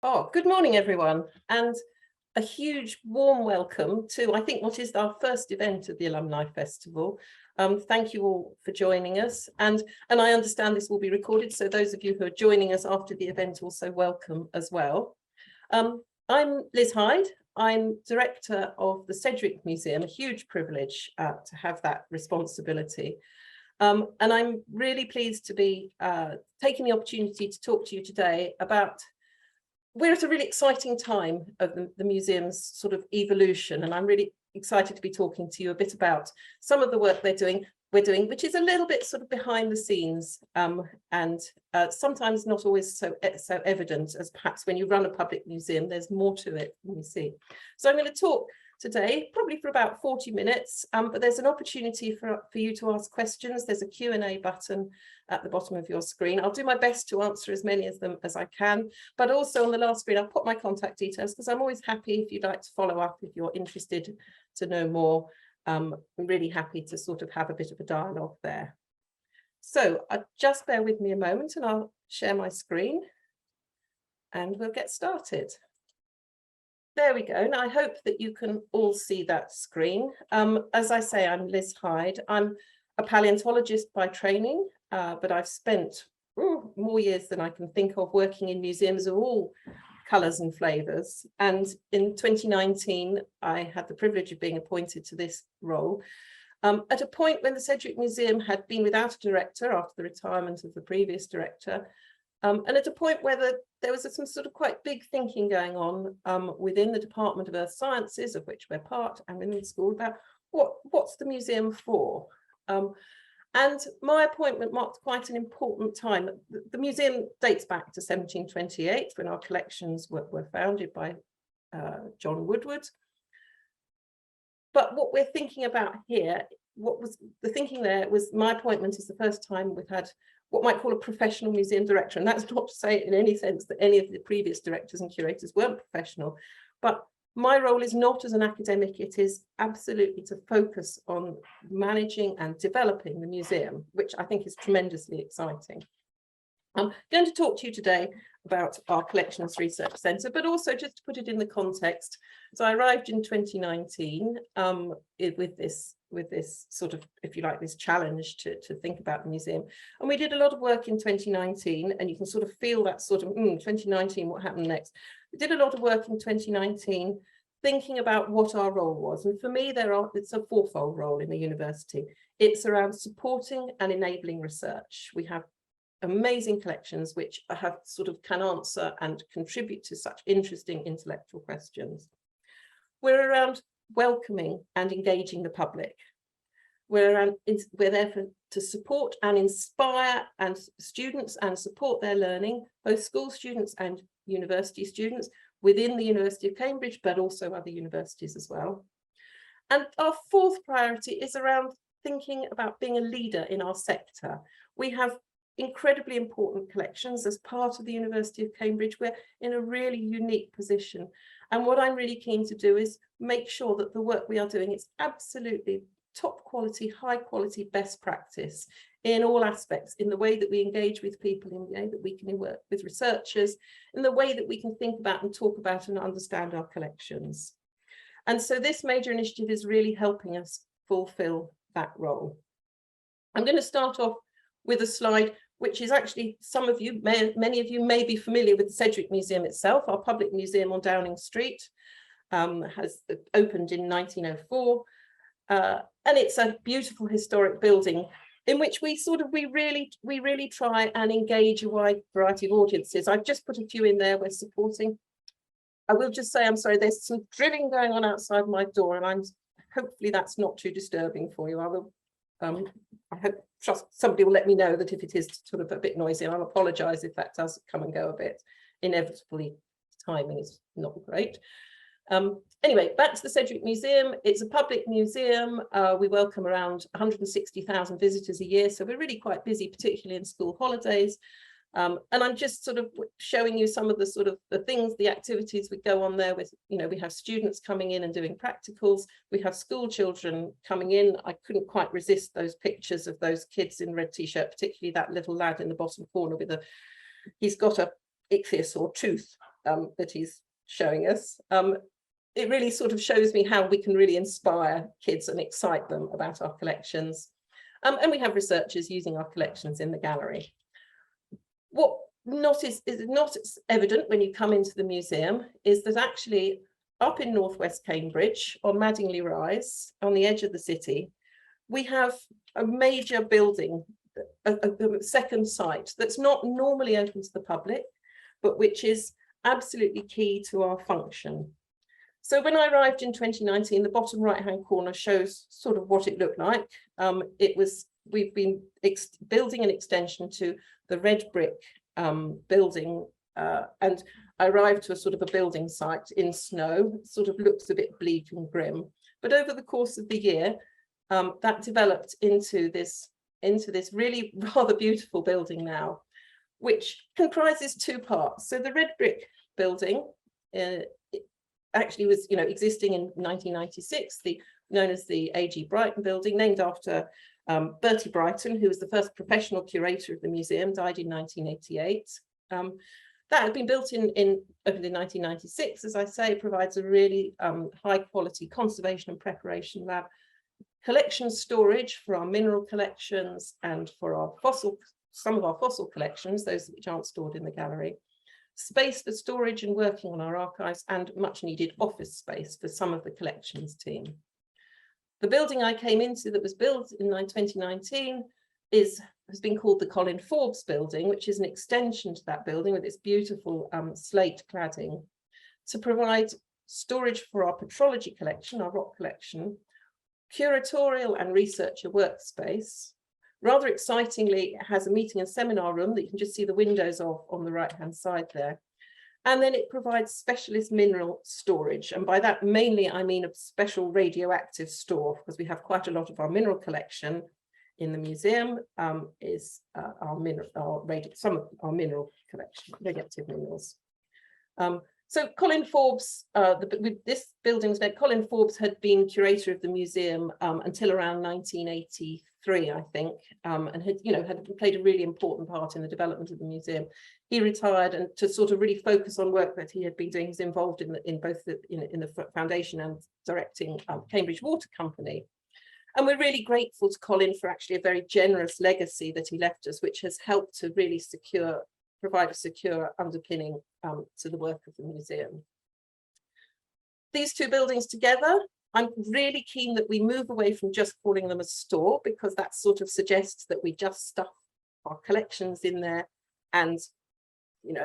Oh, good morning, everyone, and a huge warm welcome to, I think, what is our first event of the Alumni Festival. Thank you all for joining us, and I understand this will be recorded, so those of you who are joining us after the event also welcome as well. I'm Liz Hyde. I'm director of the Sedgwick Museum, a huge privilege to have that responsibility. And I'm really pleased to be taking the opportunity to talk to you today about we're at a really exciting time of the museum's sort of evolution, and I'm really excited to be talking to you a bit about some of the work we're doing, which is a little bit sort of behind the scenes, and sometimes not always so evident as perhaps when you run a public museum. There's more to it than you see. So I'm going to talk today probably for about 40 minutes, but there's an opportunity for you to ask questions. There's a Q&A button at the bottom of your screen. I'll do my best to answer as many of them as I can, but also on the last screen I'll put my contact details, because I'm always happy if you'd like to follow up, if you're interested to know more. I'm really happy to sort of have a bit of a dialogue there. So just bear with me a moment and I'll share my screen and we'll get started. There we go. Now I hope that you can all see that screen. As I say, I'm Liz Hyde. I'm a paleontologist by training, but I've spent more years than I can think of working in museums of all colours and flavours. And in 2019, I had the privilege of being appointed to this role at a point when the Sedgwick Museum had been without a director after the retirement of the previous director. And at a point where there was some sort of quite big thinking going on within the Department of Earth Sciences, of which we're part, and within the school, about what's the museum for? And my appointment marked quite an important time. The museum dates back to 1728, when our collections were founded by John Woodward. But what we're thinking about here, what was the thinking there, was my appointment is the first time we've had what might call a professional museum director. And that's not to say in any sense that any of the previous directors and curators weren't professional, but my role is not as an academic. It is absolutely to focus on managing and developing the museum, which I think is tremendously exciting. I'm going to talk to you today about our Collections Research Centre, but also just to put it in the context. So I arrived in 2019 with this sort of, if you like, this challenge to think about the museum. And we did a lot of work in 2019, and you can sort of feel that sort of 2019, what happened next? We did a lot of work in 2019 thinking about what our role was. And for me, it's a fourfold role in the university. It's around supporting and enabling research. We have amazing collections which have sort of can answer and contribute to such interesting intellectual questions. We're around welcoming and engaging the public. We're there to support and inspire and students and support their learning, both school students and university students within the University of Cambridge, but also other universities as well. And our fourth priority is around thinking about being a leader in our sector. We have incredibly important collections as part of the University of Cambridge. We're in a really unique position. And what I'm really keen to do is make sure that the work we are doing is absolutely top quality, high quality, best practice in all aspects, in the way that we engage with people, in the way that we can work with researchers, in the way that we can think about and talk about and understand our collections. And so this major initiative is really helping us fulfill that role. I'm going to start off with a slide which is actually, many of you may be familiar with the Sedgwick Museum itself. Our public museum on Downing Street has opened in 1904, and it's a beautiful historic building in which we really try and engage a wide variety of audiences. I've just put a few in there we're supporting. I will just say, I'm sorry, there's some drilling going on outside my door, and hopefully that's not too disturbing for you. I trust somebody will let me know that if it is sort of a bit noisy, and I'll apologise if that does come and go a bit. Inevitably, timing is not great. Anyway, back to the Sedgwick Museum. It's a public museum. We welcome around 160,000 visitors a year, so we're really quite busy, particularly in school holidays. And I'm just sort of showing you some of the activities we go on there with, we have students coming in and doing practicals. We have school children coming in. I couldn't quite resist those pictures of those kids in red t-shirt, particularly that little lad in the bottom corner he's got a ichthyosaur tooth that he's showing us, it really sort of shows me how we can really inspire kids and excite them about our collections. And we have researchers using our collections in the gallery. What is not evident when you come into the museum is that actually up in northwest Cambridge on Madingley Rise, on the edge of the city, we have a major building, a second site that's not normally open to the public, but which is absolutely key to our function. So when I arrived in 2019, the bottom right-hand corner shows sort of what it looked like. We've been building an extension to the red brick building, and I arrived to a sort of a building site in snow. It sort of looks a bit bleak and grim, but over the course of the year, that developed into this really rather beautiful building now, which comprises two parts. So the red brick building actually was, existing in 1996, known as the A.G. Brighton building, named after Bertie Brighton, who was the first professional curator of the museum, died in 1988. That had been built opened in 1996, as I say, provides a really high quality conservation and preparation lab, collection storage for our mineral collections and for our some of our fossil collections, those which aren't stored in the gallery, space for storage and working on our archives, and much needed office space for some of the collections team. The building I came into that was built in 2019 has been called the Colin Forbes building, which is an extension to that building with its beautiful slate cladding to provide storage for our petrology collection, our rock collection, curatorial and researcher workspace. Rather excitingly, it has a meeting and seminar room that you can just see the windows of on the right-hand side there. And then it provides specialist mineral storage. And by that, mainly, I mean a special radioactive store, because we have quite a lot of our mineral collection in the museum is some of our mineral collection, radioactive minerals. So Colin Forbes, this building was named, Colin Forbes had been curator of the museum until around 1983, I think, and had played a really important part in the development of the museum. He retired, and to sort of really focus on work that he had been doing, he's involved in both the foundation and directing Cambridge Water Company. And we're really grateful to Colin for actually a very generous legacy that he left us, which has helped to really provide a secure underpinning to the work of the museum. These two buildings together, I'm really keen that we move away from just calling them a store, because that sort of suggests that we just stuff our collections in there and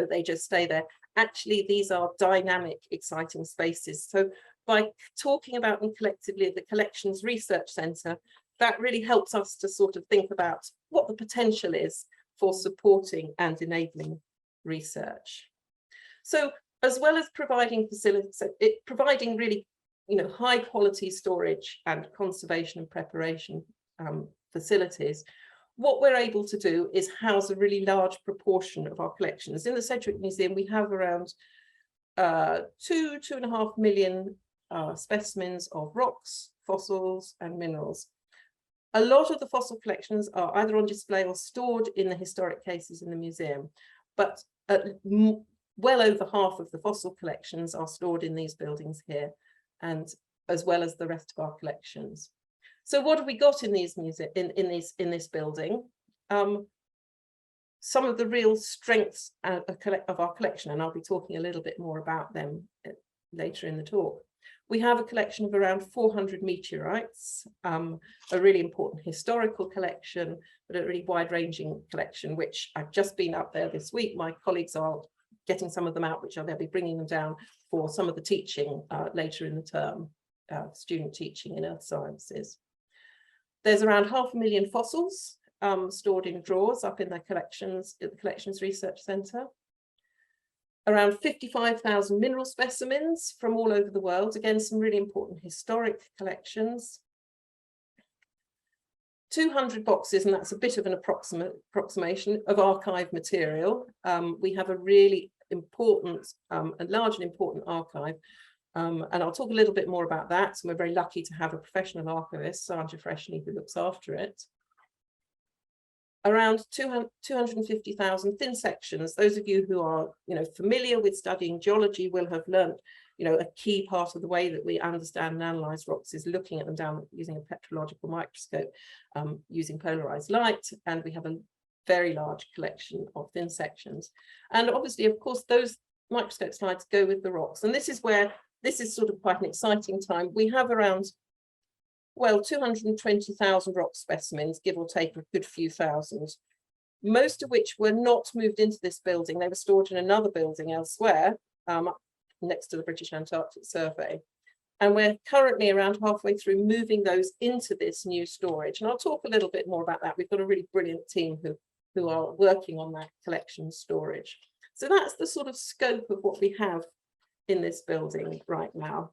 they just stay there. Actually, these are dynamic, exciting spaces. So by talking about them collectively, the Collections Research Centre, that really helps us to sort of think about what the potential is for supporting and enabling research. So as well as providing facilities, providing really high quality storage and conservation and preparation facilities, what we're able to do is house a really large proportion of our collections. In the Sedgwick Museum, we have around 2.5 million specimens of rocks, fossils and minerals. A lot of the fossil collections are either on display or stored in the historic cases in the museum, but well over half of the fossil collections are stored in these buildings here, and as well as the rest of our collections. So what have we got in these in this building? Some of the real strengths of our collection, and I'll be talking a little bit more about them later in the talk. We have a collection of around 400 meteorites, a really important historical collection, but a really wide-ranging collection, which I've just been up there this week. My colleagues are getting some of them out, which they'll be bringing them down for some of the teaching later in the term, student teaching in earth sciences. There's around 500,000 fossils stored in drawers up in their collections at the Collections Research Centre. Around 55,000 mineral specimens from all over the world. Again, some really important historic collections. 200 boxes, and that's a bit of an approximation of archive material. We have a really important, a large and important archive. And I'll talk a little bit more about that. So we're very lucky to have a professional archivist, Sandra Freshney, who looks after it. around 250,000 thin sections. Those of you who are, familiar with studying geology will have learned, a key part of the way that we understand and analyze rocks is looking at them down using a petrological microscope, using polarized light, and we have a very large collection of thin sections. And obviously, of course, those microscope slides go with the rocks. And this is where, this is sort of quite an exciting time. We have around, well, 220,000 rock specimens, give or take a good few thousand, most of which were not moved into this building. They were stored in another building elsewhere, next to the British Antarctic Survey. And we're currently around halfway through moving those into this new storage. And I'll talk a little bit more about that. We've got a really brilliant team who are working on that collection storage. So that's the sort of scope of what we have in this building right now.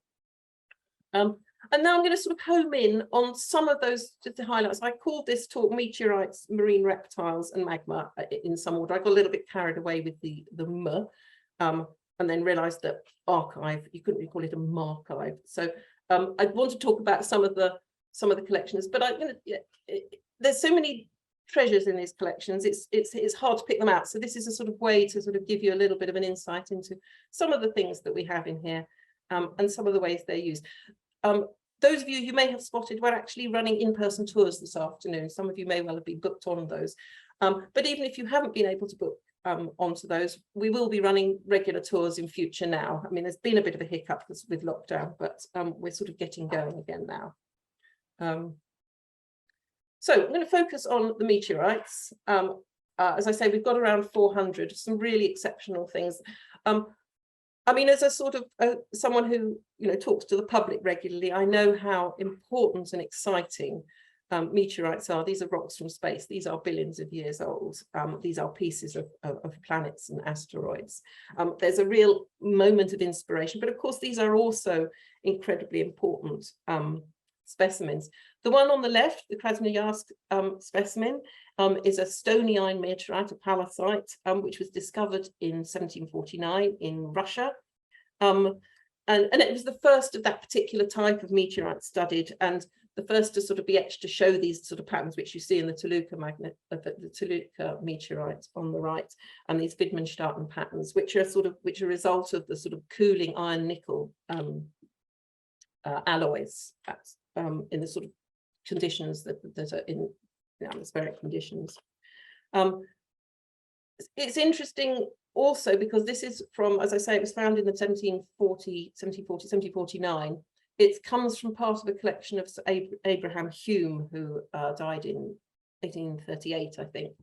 And now I'm going to sort of home in on some of those just the highlights. I called this talk Meteorites, Marine Reptiles and Magma in some order. I got a little bit carried away with the M, and then realized that archive, you couldn't really call it a marchive. So I want to talk about some of the collections, but I'm going to, there's so many treasures in these collections, it's hard to pick them out. So this is a sort of way to sort of give you a little bit of an insight into some of the things that we have in here, and some of the ways they're used. Those of you who may have spotted, we're actually running in-person tours this afternoon. Some of you may well have been booked on those. But even if you haven't been able to book onto those, we will be running regular tours in future now. I mean, there's been a bit of a hiccup with lockdown, but we're sort of getting going again now. So I'm going to focus on the meteorites. As I say, we've got around 400, some really exceptional things. I mean, as a sort of someone who talks to the public regularly, I know how important and exciting meteorites are. These are rocks from space. These are billions of years old. These are pieces of planets and asteroids. There's a real moment of inspiration, but of course these are also incredibly important specimens. The one on the left, the Krasnoyarsk specimen, is a stony iron meteorite, a palaeontite, which was discovered in 1749 in Russia. And it was the first of that particular type of meteorite studied, and the first to sort of be etched to show these sort of patterns, which you see in the Toluca meteorite on the right, and these Widmanstätten patterns, which are a result of the sort of cooling iron nickel alloys in the sort of conditions that are in atmospheric conditions. It's interesting also because this is from, as I say, it was found in the 1749. It comes from part of a collection of Abraham Hume, who died in 1838, I think.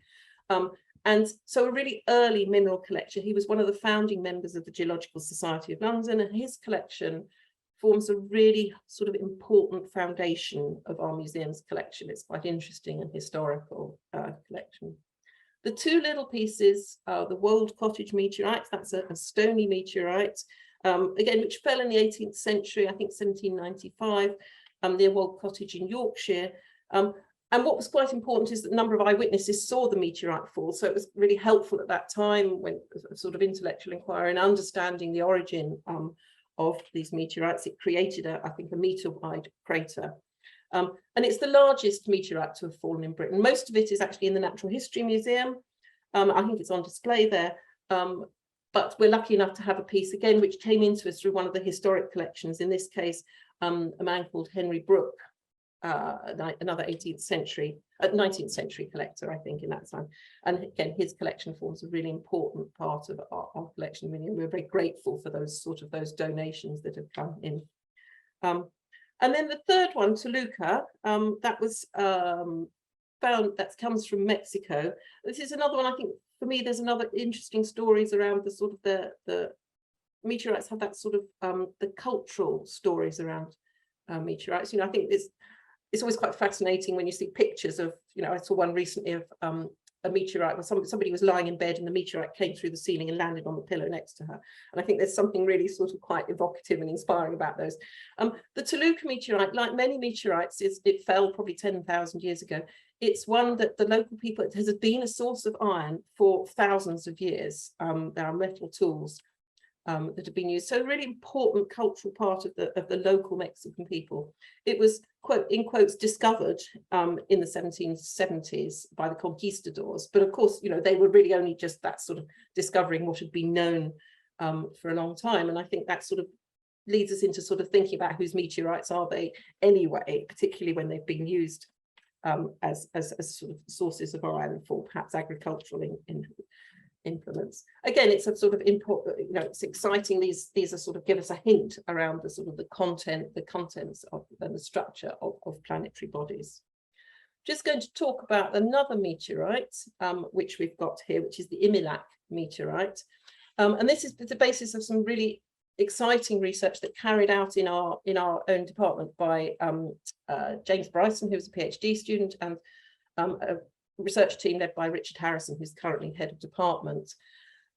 And so a really early mineral collection. He was one of the founding members of the Geological Society of London, and his collection forms a really sort of important foundation of our museum's collection. It's quite interesting and historical collection. The two little pieces are the Wold Cottage meteorite. That's a stony meteorite, again, which fell in the 18th century, I think 1795, near Wold Cottage in Yorkshire. And what was quite important is that a number of eyewitnesses saw the meteorite fall. So it was really helpful at that time when sort of intellectual inquiry and understanding the origin of these meteorites. It created, I think, a meteorite crater. And it's the largest meteorite to have fallen in Britain. Most of it is actually in the Natural History Museum. I think it's on display there. But we're lucky enough to have a piece again, which came into us through one of the historic collections. In this case, a man called Henry Brooke, another 19th century collector, I think, in that time. And again, his collection forms a really important part of our collection. We're very grateful for those donations that have come in. And then the third one, Toluca, that was found, that comes from Mexico. This is another one, I think, for me, there's another interesting stories around the sort of the meteorites have that sort of the cultural stories around meteorites. I think it's always quite fascinating when you see pictures of, I saw one recently of a meteorite where somebody was lying in bed and the meteorite came through the ceiling and landed on the pillow next to her. And I think there's something really sort of quite evocative and inspiring about those. The Toluca meteorite, like many meteorites, it fell probably 10,000 years ago. It's one that the local people, it has been a source of iron for thousands of years. There are metal tools that had been used. So a really important cultural part of the local Mexican people. It was, quote, in quotes, discovered in the 1770s by the conquistadors. But of course, you know, they were really only just that sort of discovering what had been known for a long time. And I think that sort of leads us into sort of thinking about whose meteorites are they anyway, particularly when they've been used as sort of sources of iron for perhaps agricultural implements. Again, it's a sort of important, you know, it's exciting. These are sort of give us a hint around the sort of the contents of and the structure of planetary bodies. Just going to talk about another meteorite, which we've got here, which is the Imilac meteorite. And this is the basis of some really exciting research that carried out in our own department by James Bryson, who was a PhD student, and a research team led by Richard Harrison, who's currently head of department.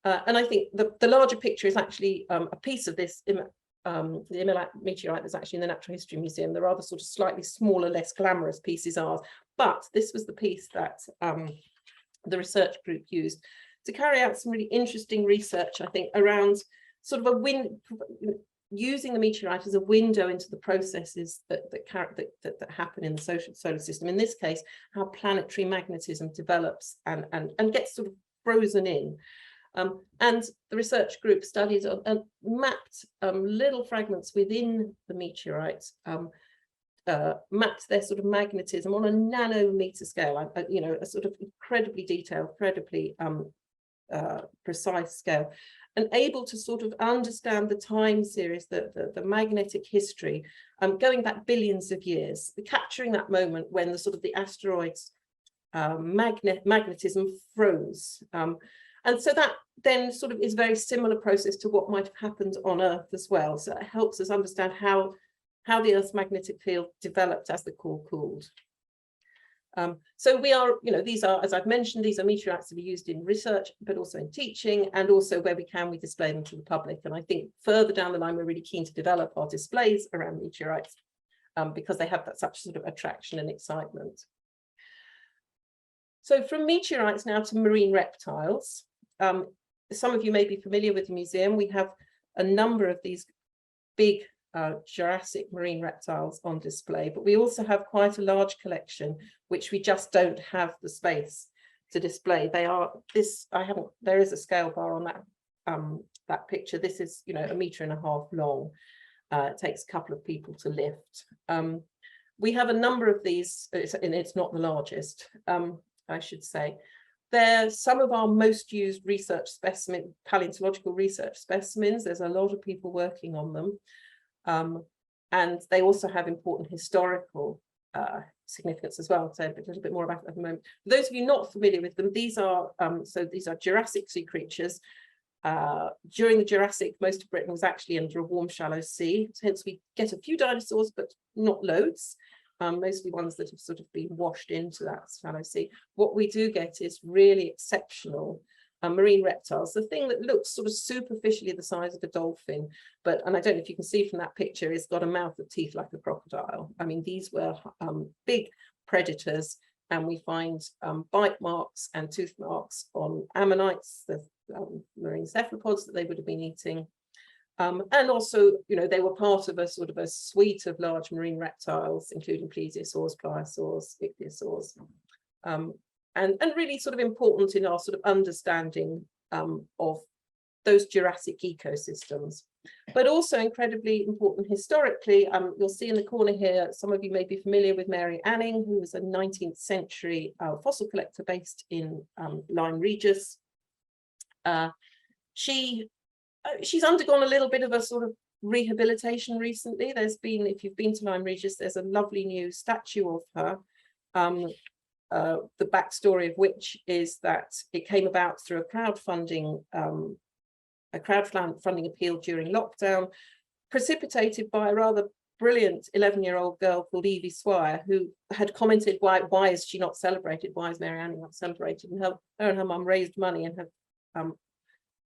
And I think the larger picture is actually a piece of this, the Imilac meteorite that's actually in the Natural History Museum. The rather sort of slightly smaller, less glamorous pieces are, but this was the piece that the research group used to carry out some really interesting research, I think, around sort of using the meteorite as a window into the processes that happen in the solar system. In this case, how planetary magnetism develops and gets sort of frozen in. And the research group studied and mapped little fragments within the meteorite, mapped their sort of magnetism on a nanometer scale, you know, a sort of incredibly detailed, incredibly precise scale, and able to sort of understand the time series, the magnetic history, going back billions of years, capturing that moment when the sort of the asteroids magnetism froze. And so that then sort of is a very similar process to what might have happened on Earth as well. So it helps us understand how the Earth's magnetic field developed as the core cooled. So we are, you know, these are, as I've mentioned, these are meteorites that are used in research, but also in teaching, and also where we can, we display them to the public. And I think further down the line, we're really keen to develop our displays around meteorites because they have that such sort of attraction and excitement. So from meteorites now to marine reptiles. Some of you may be familiar with the museum. We have a number of these big Jurassic marine reptiles on display, but we also have quite a large collection which we just don't have the space to display. They are this, there is a scale bar on that picture. This is, you know, 1.5 meters long. It takes a couple of people to lift. We have a number of these, and it's not the largest, I should say. They're some of our most used research specimen, paleontological research specimens. There's a lot of people working on them. And they also have important historical significance as well. So a little bit more about that at the moment. For those of you not familiar with them, these are these are Jurassic sea creatures. During the Jurassic, most of Britain was actually under a warm, shallow sea. Hence, we get a few dinosaurs, but not loads. Mostly ones that have sort of been washed into that shallow sea. What we do get is really exceptional marine reptiles, the thing that looks sort of superficially the size of a dolphin, and I don't know if you can see from that picture, it's got a mouth of teeth like a crocodile. I mean, these were big predators, and we find bite marks and tooth marks on ammonites, the marine cephalopods that they would have been eating. And also, you know, they were part of a sort of a suite of large marine reptiles, including plesiosaurs, pliosaurs, ichthyosaurs. And really sort of important in our sort of understanding of those Jurassic ecosystems, but also incredibly important historically. You'll see in the corner here, some of you may be familiar with Mary Anning, who was a 19th century fossil collector based in Lyme Regis. She's undergone a little bit of a sort of rehabilitation recently. There's been, if you've been to Lyme Regis, there's a lovely new statue of her. The backstory of which is that it came about through a crowdfunding appeal during lockdown, precipitated by a rather brilliant 11-year-old girl called Evie Swire, who had commented, why is she not celebrated? Why is Mary Anning not celebrated? And her and her mum raised money and have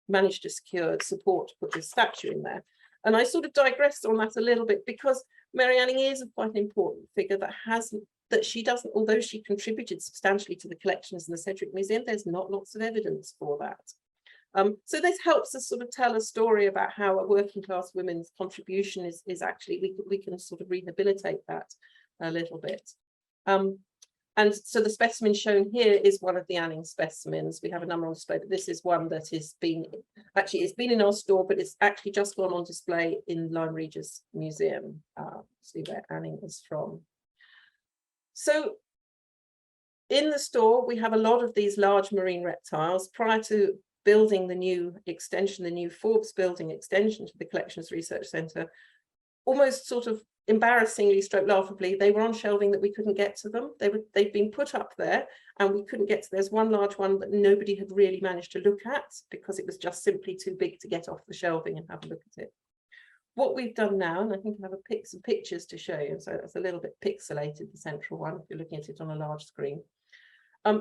managed to secure support to put this statue in there. And I sort of digressed on that a little bit because Mary Anning is quite an important figure that she doesn't, although she contributed substantially to the collections in the Sedgwick Museum, there's not lots of evidence for that. So this helps us sort of tell a story about how a working class women's contribution is actually, we can sort of rehabilitate that a little bit. And so the specimen shown here is one of the Anning specimens. We have a number on display, but this is one that has been, actually it's been in our store, but it's actually just gone on display in Lyme Regis Museum. See where Anning is from. So in the store, we have a lot of these large marine reptiles. Prior to building the new extension, the new Forbes building extension to the Collections Research Centre, almost sort of embarrassingly, stroke laughably, they were on shelving that we couldn't get to them. They'd been put up there and we couldn't get to. There's one large one that nobody had really managed to look at because it was just simply too big to get off the shelving and have a look at it. What we've done now, and I think I have some pictures to show you, so it's a little bit pixelated, the central one, if you're looking at it on a large screen.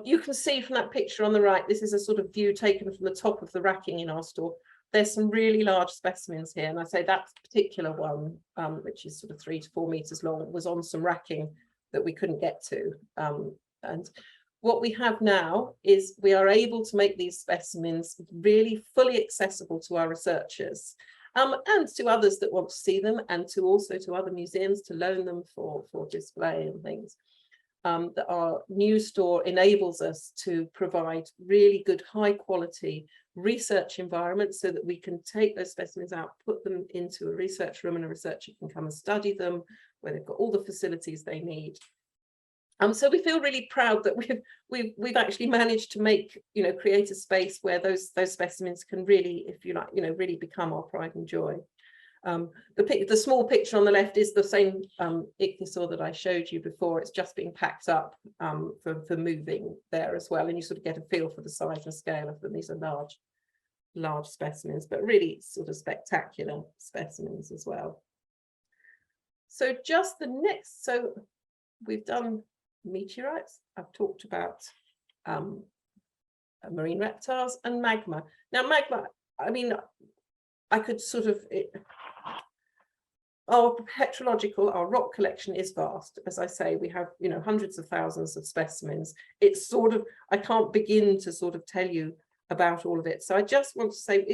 You can see from that picture on the right, this is a sort of view taken from the top of the racking in our store. There's some really large specimens here, and I say that particular one, which is sort of 3 to 4 meters long, was on some racking that we couldn't get to. And what we have now is we are able to make these specimens really fully accessible to our researchers, and to others that want to see them, and also to other museums to loan them for display and things. That our new store enables us to provide really good, high quality research environments so that we can take those specimens out, put them into a research room, and a researcher can come and study them, where they've got all the facilities they need. So we feel really proud that we've actually managed to make, create a space where those specimens can really, if you like, really become our pride and joy. The small picture on the left is the same ichthyosaur that I showed you before. It's just being packed up for moving there as well, and you sort of get a feel for the size and scale of them. These are large specimens, but really sort of spectacular specimens as well. So just the next, so we've done meteorites. I've talked about marine reptiles and magma. Now magma, I mean, I could sort of, our rock collection is vast. As I say, we have, hundreds of thousands of specimens. It's sort of, I can't begin to sort of tell you about all of it. So I just want to say,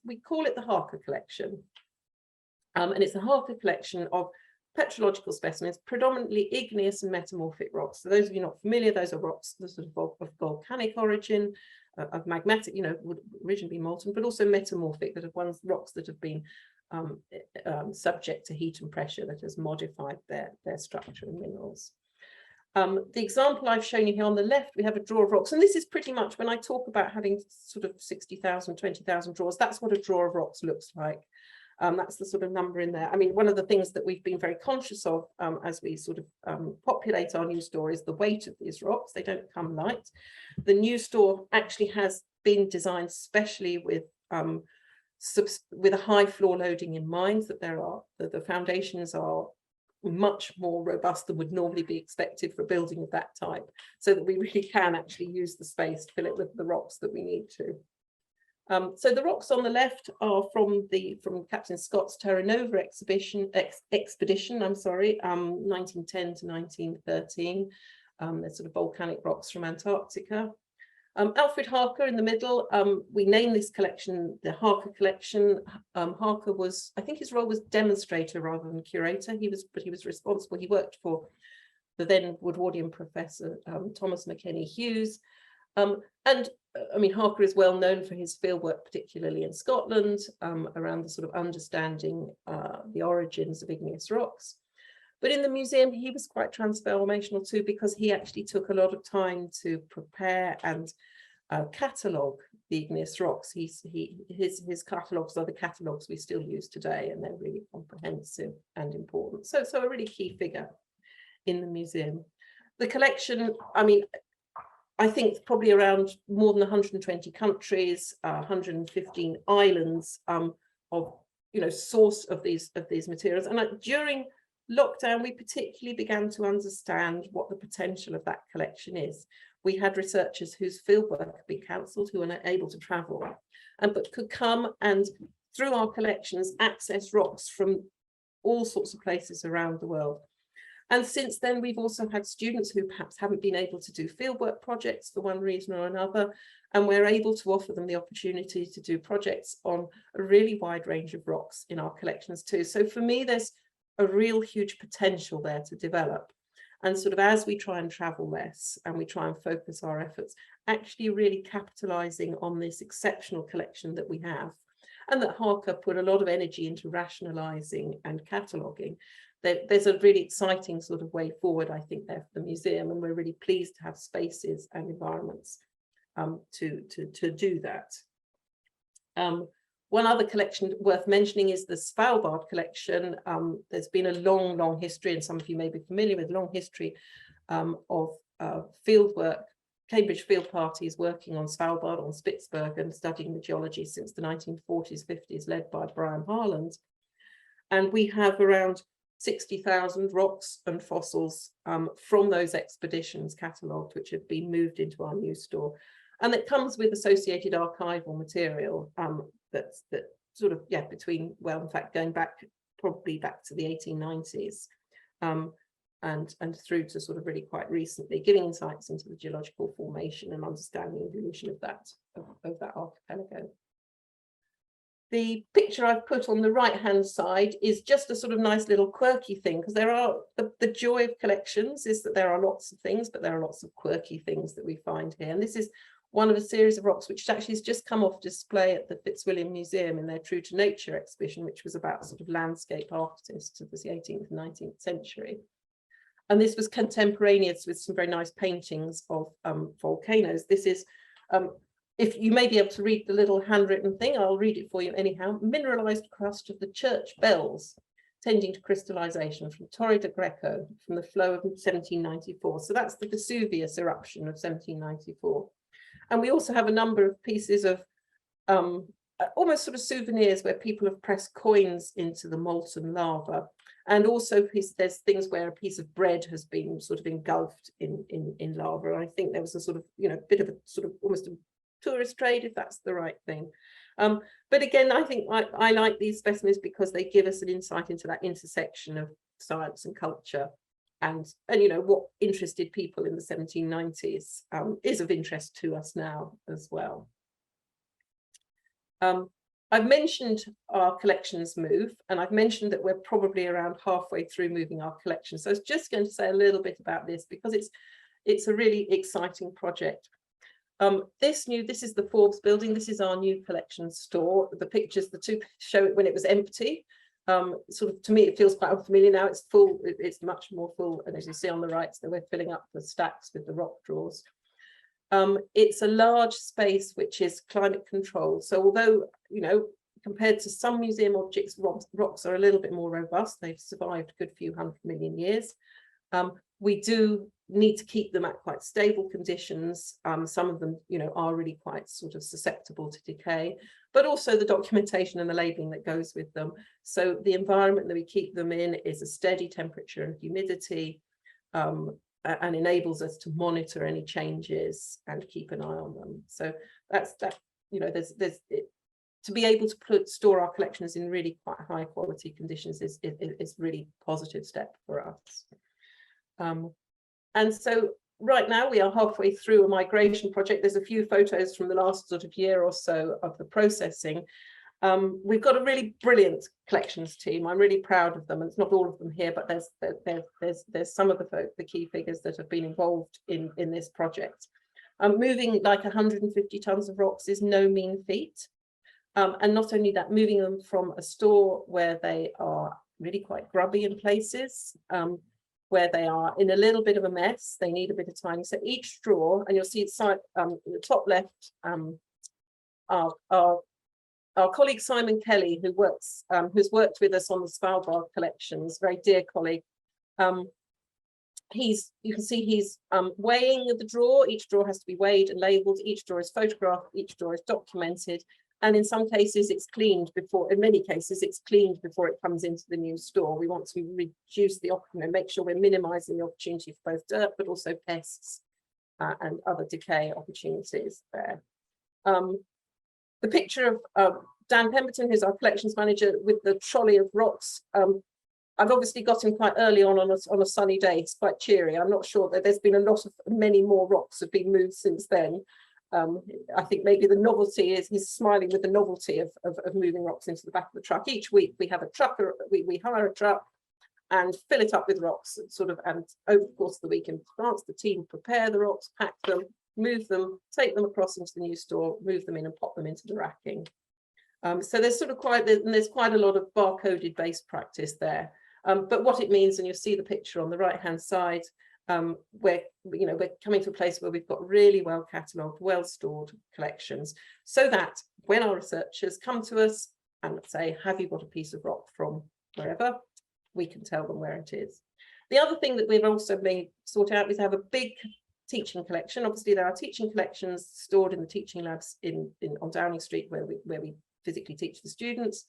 we call it the Harker collection. And it's a Harker collection of petrological specimens, predominantly igneous and metamorphic rocks. So those of you not familiar, those are rocks that sort of volcanic origin, of magmatic, would originally be molten, but also metamorphic, that are rocks that have been subject to heat and pressure that has modified their structure and minerals. The example I've shown you here on the left, we have a drawer of rocks, and this is pretty much, when I talk about having sort of 60,000, 20,000 drawers, that's what a drawer of rocks looks like. That's the sort of number in there. I mean, one of the things that we've been very conscious of as we sort of populate our new store is the weight of these rocks. They don't come light. The new store actually has been designed specially with a high floor loading in mind, that the foundations are much more robust than would normally be expected for a building of that type, so that we really can actually use the space to fill it with the rocks that we need to. So the rocks on the left are from Captain Scott's Terra Nova expedition, 1910 to 1913. They're sort of volcanic rocks from Antarctica. Alfred Harker in the middle, we named this collection the Harker collection. Harker was, I think his role was demonstrator rather than curator. But he was responsible. He worked for the then Woodwardian professor Thomas McKennie Hughes. And I mean, Harker is well known for his fieldwork, particularly in Scotland, around the sort of understanding the origins of igneous rocks. But in the museum, he was quite transformational too, because he actually took a lot of time to prepare and catalogue the igneous rocks. His catalogues are the catalogues we still use today, and they're really comprehensive and important. So a really key figure in the museum. The collection, I mean, I think probably around more than 120 countries, 115 islands of source of these materials. And during lockdown, we particularly began to understand what the potential of that collection is. We had researchers whose fieldwork had been cancelled, who were not able to travel, but could come and, through our collections, access rocks from all sorts of places around the world. And since then, we've also had students who perhaps haven't been able to do fieldwork projects for one reason or another, And we're able to offer them the opportunity to do projects on a really wide range of rocks in our collections too. So for me, there's a real huge potential there to develop. And sort of as we try and travel less and we try and focus our efforts, actually really capitalizing on this exceptional collection that we have, and that Harker put a lot of energy into rationalizing and cataloguing. There's a really exciting sort of way forward, I think, there for the museum, and we're really pleased to have spaces and environments to do that. One other collection worth mentioning is the Svalbard collection. There's been a long history, and some of you may be familiar with, long history of field work, Cambridge field parties working on Svalbard, on Spitsbergen, studying the geology since the 1940s, 50s, led by Brian Harland. And we have around 60,000 rocks and fossils from those expeditions catalogued, which have been moved into our new store. And it comes with associated archival material that sort of, yeah, between, well, in fact, going back, probably back to the 1890s and through to sort of really quite recently, giving insights into the geological formation and understanding the evolution of that archipelago. The picture I've put on the right-hand side is just a sort of nice little quirky thing, because there are, the joy of collections is that there are lots of things, but there are lots of quirky things that we find here. And this is one of a series of rocks which actually has just come off display at the Fitzwilliam Museum in their True to Nature exhibition, which was about sort of landscape artists of the 18th and 19th century. And this was contemporaneous with some very nice paintings of volcanoes. This is, if you may be able to read the little handwritten thing, I'll read it for you anyhow. Mineralized crust of the church bells tending to crystallization from Torre del Greco from the flow of 1794. So that's the Vesuvius eruption of 1794. And we also have a number of pieces of almost sort of souvenirs where people have pressed coins into the molten lava. And also there's things where a piece of bread has been sort of engulfed in lava. And I think there was a sort of, you know, bit of a sort of almost a tourist trade, if that's the right thing. But again, I think I like these specimens because they give us an insight into that intersection of science and culture. And you know, what interested people in the 1790s is of interest to us now as well. I've mentioned our collections move, and I've mentioned that we're probably around halfway through moving our collection. So I was just going to say a little bit about this because it's a really exciting project. This is the Forbes building. This is our new collection store. The pictures, the two show it when it was empty. Sort of, to me, it feels quite unfamiliar now. It's full, it's much more full. And as you see on the right, so we're filling up the stacks with the rock drawers. It's a large space which is climate controlled. So although, you know, compared to some museum objects, rocks are a little bit more robust. They've survived a good few 100 million years. We do need to keep them at quite stable conditions. Some of them, you know, are really quite sort of susceptible to decay, but also the documentation and the labeling that goes with them. So the environment that we keep them in is a steady temperature and humidity, and enables us to monitor any changes and keep an eye on them. So that's that, you know, to be able to store our collections in really quite high quality conditions is really positive step for us. And so right now we are halfway through a migration project. There's a few photos from the last sort of year or so of the processing. We've got a really brilliant collections team. I'm really proud of them. And it's not all of them here, but there's some of the key figures that have been involved in this project. Moving like 150 tons of rocks is no mean feat. And not only that, moving them from a store where they are really quite grubby in places, where they are in a little bit of a mess, they need a bit of time. So each drawer, and you'll see it's the top left, our colleague Simon Kelly, who's worked with us on the Svalbard collections, very dear colleague. You can see he's weighing the drawer. Each drawer has to be weighed and labelled. Each drawer is photographed. Each drawer is documented. And in some cases, it's cleaned before. In many cases, it's cleaned before it comes into the new store. We want to reduce the, make sure we're minimising the opportunity for both dirt, but also pests and other decay opportunities there. The picture of Dan Pemberton, who's our collections manager, with the trolley of rocks. I've obviously got him quite early on a sunny day. It's quite cheery. I'm not sure that there's been many more rocks have been moved since then. I think maybe the novelty is he's smiling with the novelty of moving rocks into the back of the truck. Each week we have a trucker, we hire a truck and fill it up with rocks, sort of, and over the course of the week in advance, the team prepare the rocks, pack them, move them, take them across into the new store, move them in and pop them into the racking. So there's sort of there's quite a lot of barcoded based practice there. But what it means, and you'll see the picture on the right hand side, we're coming to a place where we've got really well catalogued, well stored collections, so that when our researchers come to us and say, have you got a piece of rock from wherever, we can tell them where it is. The other thing that we've also been sort out is have a big teaching collection. Obviously there are teaching collections stored in the teaching labs on Downing Street where we physically teach the students,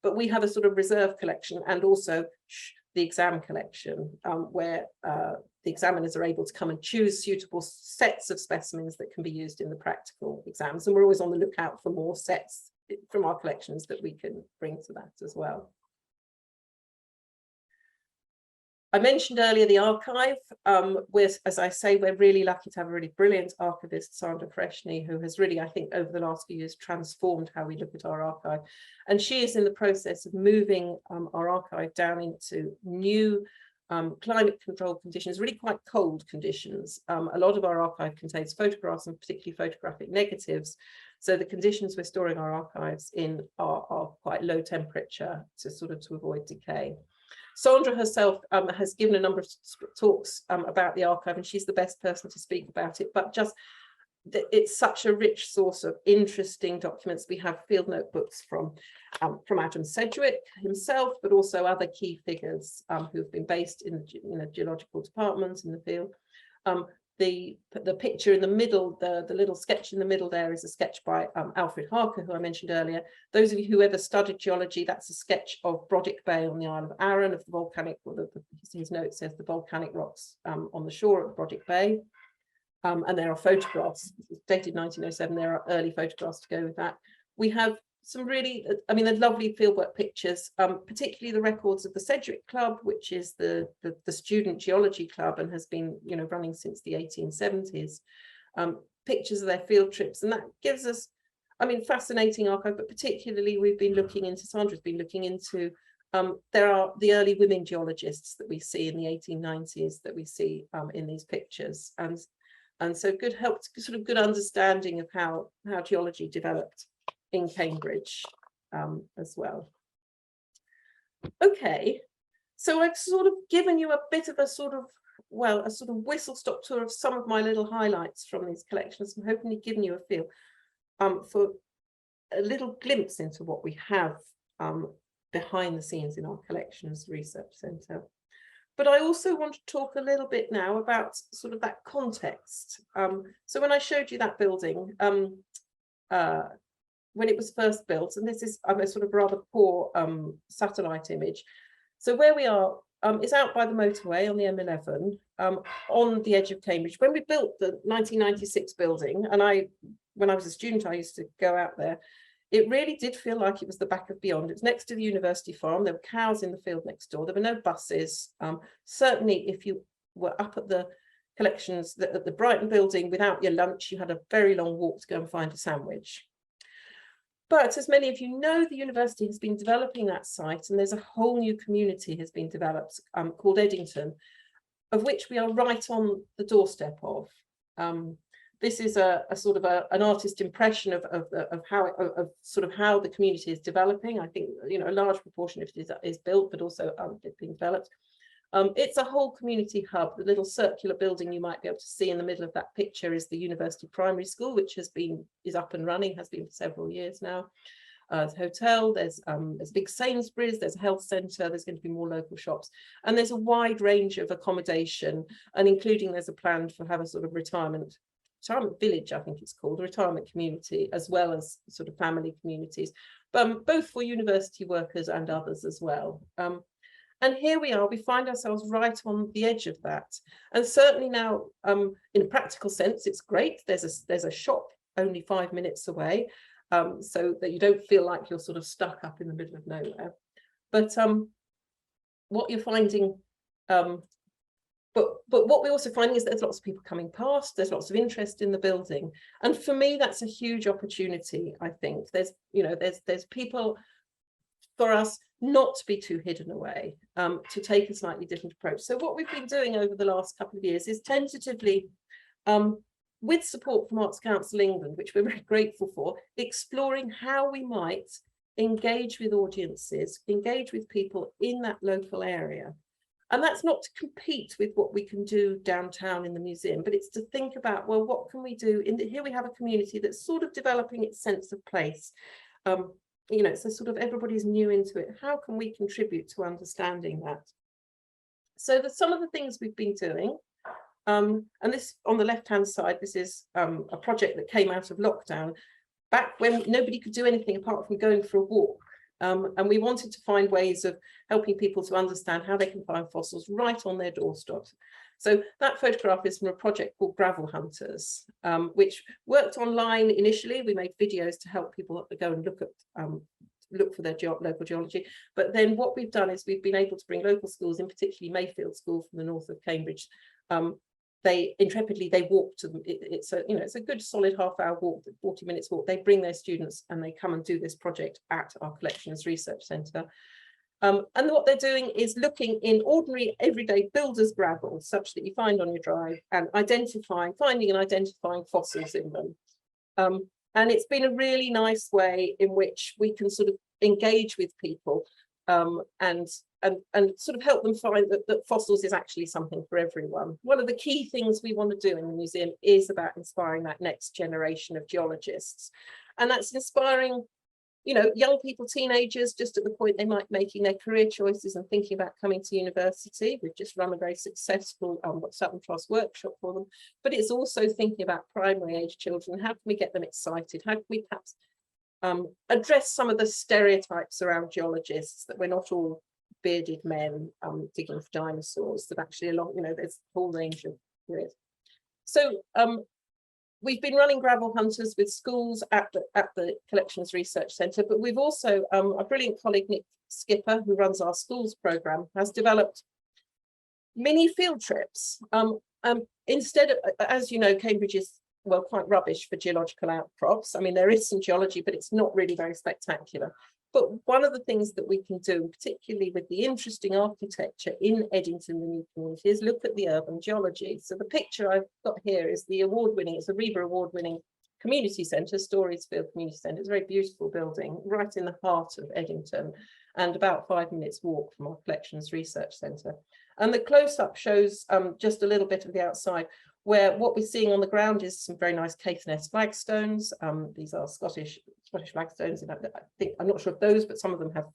but we have a sort of reserve collection and also the exam collection, where the examiners are able to come and choose suitable sets of specimens that can be used in the practical exams, and we're always on the lookout for more sets from our collections that we can bring to that as well. I mentioned earlier the archive. As I say, we're really lucky to have a really brilliant archivist, Sandra Freshney, who has really, I think, over the last few years transformed how we look at our archive. And she is in the process of moving our archive down into new climate controlled conditions, really quite cold conditions. A lot of our archive contains photographs and particularly photographic negatives. So the conditions we're storing our archives in are quite low temperature to avoid decay. Sandra herself has given a number of talks about the archive, and she's the best person to speak about it, but just it's such a rich source of interesting documents. We have field notebooks from Adam Sedgwick himself, but also other key figures who've been based in the geological department in the field. The picture in the middle, the little sketch in the middle there is a sketch by Alfred Harker, who I mentioned earlier. Those of you who ever studied geology, that's a sketch of Brodick Bay on the Isle of Arran, of the volcanic, his note says the volcanic rocks on the shore of Brodick Bay. And there are photographs, dated 1907, there are early photographs to go with that. We have some really, the lovely fieldwork pictures, particularly the records of the Sedgwick Club, which is the student geology club and has been running since the 1870s. Pictures of their field trips, and that gives us, fascinating archive, but particularly we've been looking into, Sandra's been looking into, there are the early women geologists that we see in the 1890s that we see in these pictures, and so good good understanding of how geology developed in Cambridge as well. Okay, so I've sort of given you a bit of a whistle-stop tour of some of my little highlights from these collections. I'm hoping to give you a feel for a little glimpse into what we have behind the scenes in our collections research centre. But I also want to talk a little bit now about sort of that context. So when I showed you that building, when it was first built, and this is a sort of rather poor satellite image. So where we are is out by the motorway on the M11, on the edge of Cambridge. When we built the 1996 building, and when I was a student, I used to go out there, it really did feel like it was the back of beyond. It was next to the university farm. There were cows in the field next door. There were no buses. Certainly, if you were up at the collections, at the Brighton building without your lunch, you had a very long walk to go and find a sandwich. But as many of you know, the university has been developing that site, and there's a whole new community has been developed called Eddington, of which we are right on the doorstep of. This is a sort of an artist impression of how the community is developing. I think a large proportion of it is built, but also being developed. It's a whole community hub. The little circular building you might be able to see in the middle of that picture is the University Primary School, which is up and running, has been for several years now. There's a hotel, there's a big Sainsbury's, there's a health centre, there's going to be more local shops, and there's a wide range of accommodation, and including there's a plan to have a sort of retirement village, I think it's called, a retirement community, as well as sort of family communities, both for university workers and others as well. And here we are, we find ourselves right on the edge of that. And certainly now, in a practical sense, it's great. There's a shop only 5 minutes away, so that you don't feel like you're sort of stuck up in the middle of nowhere. But what you're finding, But what we're also finding is that there's lots of people coming past, there's lots of interest in the building. And for me, that's a huge opportunity, I think. There's, you know, there's people for us not to be too hidden away, to take a slightly different approach. So what we've been doing over the last couple of years is tentatively, with support from Arts Council England, which we're very grateful for, exploring how we might engage with audiences, engage with people in that local area. And that's not to compete with what we can do downtown in the museum, but it's to think about, well, what can we do? Here we have a community that's sort of developing its sense of place. You know, so sort of everybody's new into it. How can we contribute to understanding that? So some of the things we've been doing, and this on the left-hand side, this is a project that came out of lockdown, back when nobody could do anything apart from going for a walk. And we wanted to find ways of helping people to understand how they can find fossils right on their doorsteps. So that photograph is from a project called Gravel Hunters, which worked online initially. We made videos to help people go and look for their local geology. But then what we've done is we've been able to bring local schools, in particularly Mayfield School from the north of Cambridge. They walk to them. It's a good solid half-hour walk, 40 minutes walk. They bring their students and they come and do this project at our Collections Research Centre. And what they're doing is looking in ordinary everyday builder's gravel, such that you find on your drive, and finding and identifying fossils in them. And it's been a really nice way in which we can sort of engage with people and sort of help them find that fossils is actually something for everyone. One of the key things we want to do in the museum is about inspiring that next generation of geologists. And that's inspiring, you know, young people, teenagers, just at the point they might be making their career choices and thinking about coming to university. We've just run a very successful Sutton Trust workshop for them, but it's also thinking about primary age children. How can we get them excited? How can we perhaps address some of the stereotypes around geologists, that we're not all bearded men digging for dinosaurs, that actually there's a whole range of careers. So we've been running Gravel Hunters with schools at the Collections Research Centre, but we've also, a brilliant colleague, Nick Skipper, who runs our schools programme, has developed mini field trips. Instead of, as you know, Cambridge is, well, quite rubbish for geological outcrops. I mean, there is some geology, but it's not really very spectacular. But one of the things that we can do, particularly with the interesting architecture in Eddington, the new community, is look at the urban geology. So the picture I've got here is the award-winning, it's a REBA award-winning community centre, Storiesfield Community Centre. It's a very beautiful building, right in the heart of Eddington, and about 5 minutes walk from our Collections Research Centre. And the close-up shows just a little bit of the outside, where what we're seeing on the ground is some very nice Caithness flagstones. These are Scottish flagstones. I'm not sure of those, but some of them have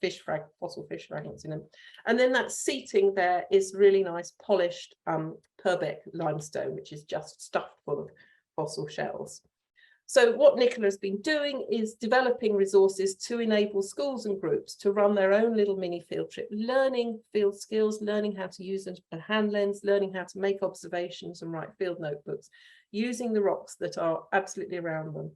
fossil fish fragments in them. And then that seating there is really nice polished Purbeck limestone, which is just stuffed full of fossil shells. So what Nicola has been doing is developing resources to enable schools and groups to run their own little mini field trip, learning field skills, learning how to use a hand lens, learning how to make observations and write field notebooks, using the rocks that are absolutely around them.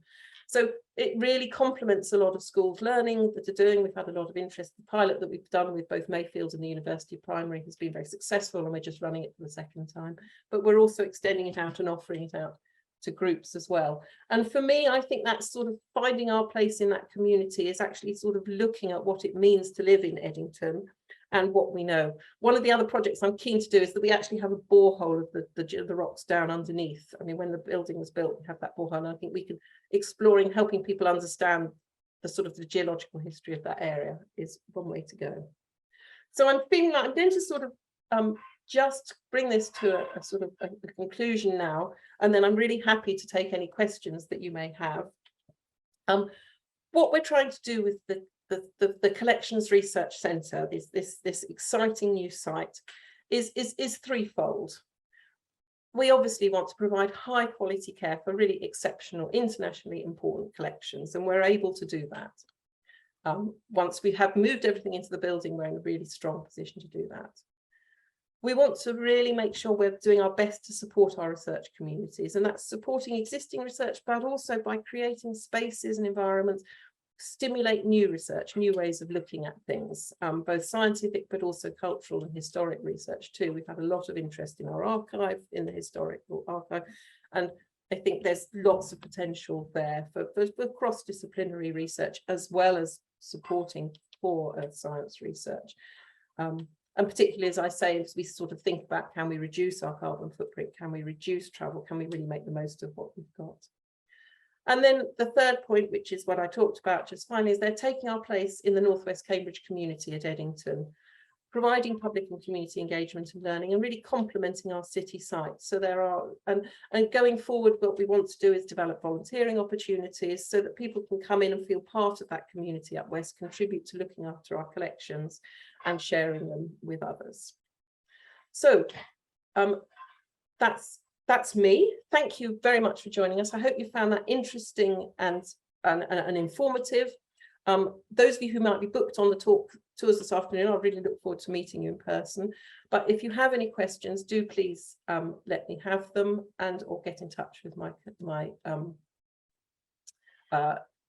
So it really complements a lot of schools learning that are doing. We've had a lot of interest. The pilot that we've done with both Mayfield and the University of Primary has been very successful, and we're just running it for the second time. But we're also extending it out and offering it out to groups as well. And for me, I think that's sort of finding our place in that community is actually sort of looking at what it means to live in Eddington and what we know. One of the other projects I'm keen to do is that we actually have a borehole of the rocks down underneath. I mean, when the building was built, we have that borehole, and I think we can, exploring, helping people understand the sort of the geological history of that area is one way to go. So I'm feeling like I'm going to sort of just bring this to a sort of a conclusion now, and then I'm really happy to take any questions that you may have. What we're trying to do with the Collections Research Centre, this exciting new site, is threefold. We obviously want to provide high quality care for really exceptional, internationally important collections, and we're able to do that. Once we have moved everything into the building, we're in a really strong position to do that. We want to really make sure we're doing our best to support our research communities, and that's supporting existing research, but also by creating spaces and environments stimulate new research, new ways of looking at things, both scientific but also cultural and historic research too. We've had a lot of interest in our archive, in the historical archive, and I think there's lots of potential there for cross-disciplinary research as well as supporting core earth science research. And particularly, as I say, as we sort of think about, can we reduce our carbon footprint? Can we reduce travel? Can we really make the most of what we've got? And then the third point, which is what I talked about just finally, is they're taking our place in the Northwest Cambridge community at Eddington, providing public and community engagement and learning and really complementing our city sites. So there are, and going forward, what we want to do is develop volunteering opportunities so that people can come in and feel part of that community up west, contribute to looking after our collections and sharing them with others. So that's me. Thank you very much for joining us. I hope you found that interesting and informative. Those of you who might be booked on the tours this afternoon, I really look forward to meeting you in person. But if you have any questions, do please let me have them or get in touch with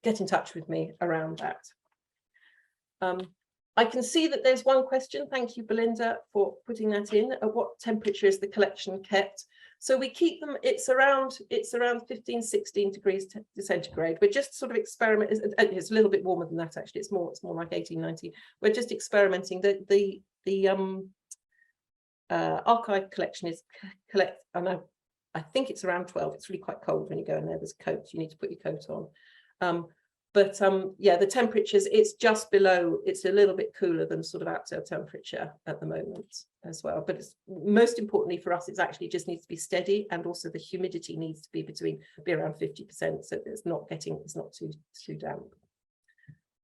get in touch with me around that. I can see that there's one question. Thank you, Belinda, for putting that in. At what temperature is the collection kept? So we keep them, it's around 15, 16 degrees centigrade. We're just sort of experimenting. It's a little bit warmer than that, actually. It's more like 18, 19. We're just experimenting. The archive collection is I think it's around 12. It's really quite cold when you go in there. There's a coat. You need to put your coat on. Yeah, the temperatures, it's just below, it's a little bit cooler than sort of outside temperature at the moment as well. But it's most importantly for us, it's actually just needs to be steady, and also the humidity needs to be around 50%, so it's not too damp.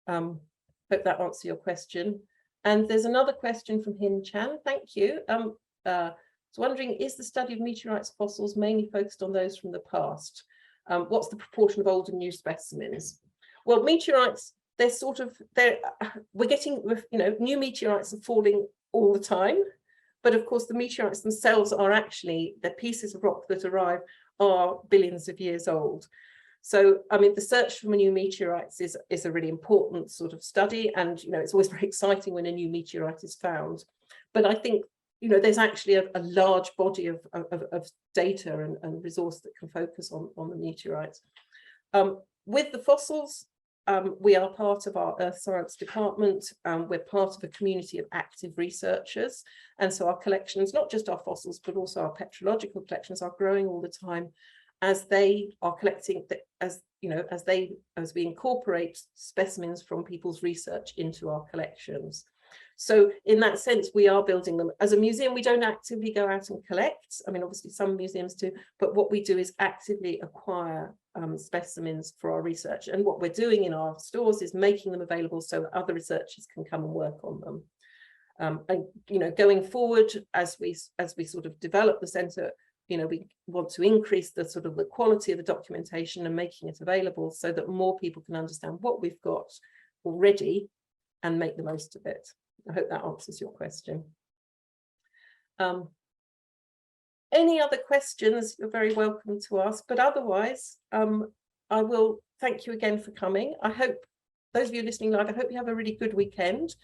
Hope that answers your question. And there's another question from Hin Chan. Thank you. So wondering, is the study of meteorites fossils mainly focused on those from the past? What's the proportion of old and new specimens? Well, meteorites, we're getting, new meteorites are falling all the time. But of course, the meteorites themselves are actually, the pieces of rock that arrive are billions of years old. So, I mean, the search for new meteorites is a really important sort of study. And, it's always very exciting when a new meteorite is found. But I think, there's actually a large body of data and resource that can focus on the meteorites. With the fossils, we are part of our Earth Science department. We're part of a community of active researchers. And so our collections, not just our fossils, but also our petrological collections, are growing all the time as they are collecting, as we incorporate specimens from people's research into our collections. So in that sense, we are building them. As a museum, we don't actively go out and collect. I mean, obviously some museums do, but what we do is actively acquire specimens for our research. And what we're doing in our stores is making them available so that other researchers can come and work on them. And, going forward, as we sort of develop the centre, we want to increase the sort of the quality of the documentation and making it available so that more people can understand what we've got already and make the most of it. I hope that answers your question. Any other questions, you're very welcome to ask, but otherwise, I will thank you again for coming. I hope, those of you listening live, I hope you have a really good weekend.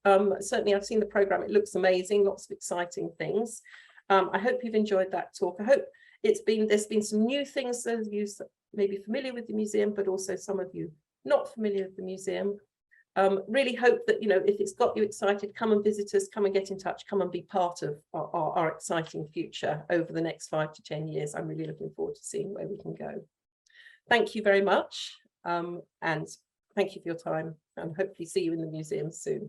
Certainly, I've seen the programme, it looks amazing, lots of exciting things. I hope you've enjoyed that talk. I hope there's been some new things, those of you may be familiar with the museum, but also some of you not familiar with the museum. Really hope that, if it's got you excited, come and visit us, come and get in touch, come and be part of our exciting future over the next 5 to 10 years. I'm really looking forward to seeing where we can go. Thank you very much, and thank you for your time, and hopefully see you in the museum soon.